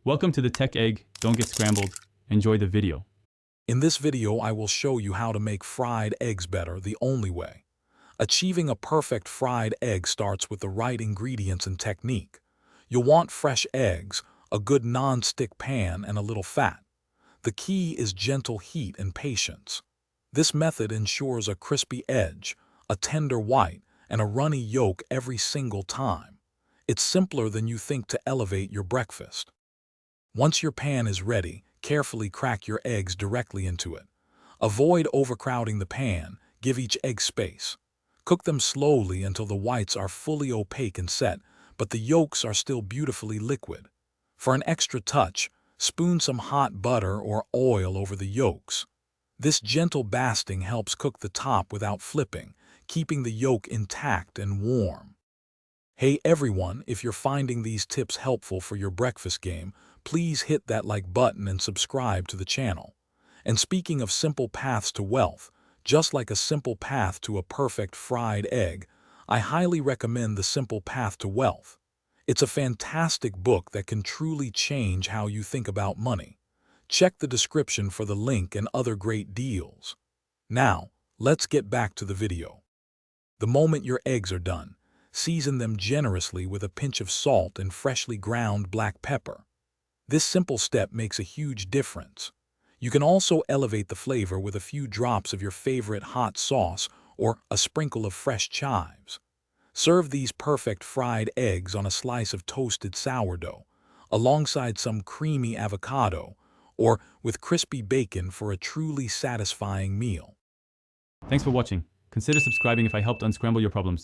Welcome to the Tech Egg. Don't get scrambled. Enjoy the video. In this video, I will show you how to make fried eggs better the only way. Achieving a perfect fried egg starts with the right ingredients and technique. You'll want fresh eggs, a good non-stick pan, and a little fat. The key is gentle heat and patience. This method ensures a crispy edge, a tender white, and a runny yolk every single time. It's simpler than you think to elevate your breakfast. Once your pan is ready, carefully crack your eggs directly into it. Avoid overcrowding the pan, give each egg space. Cook them slowly until the whites are fully opaque and set, but the yolks are still beautifully liquid. For an extra touch, spoon some hot butter or oil over the yolks. This gentle basting helps cook the top without flipping, keeping the yolk intact and warm. Hey everyone, if you're finding these tips helpful for your breakfast game, please hit that like button and subscribe to the channel. And speaking of simple paths to wealth, just like a simple path to a perfect fried egg, I highly recommend The Simple Path to Wealth. It's a fantastic book that can truly change how you think about money. Check the description for the link and other great deals. Now, let's get back to the video. The moment your eggs are done, season them generously with a pinch of salt and freshly ground black pepper. This simple step makes a huge difference. You can also elevate the flavor with a few drops of your favorite hot sauce or a sprinkle of fresh chives. Serve these perfect fried eggs on a slice of toasted sourdough, alongside some creamy avocado, or with crispy bacon for a truly satisfying meal. Thanks for watching. Consider subscribing if I helped unscramble your problems.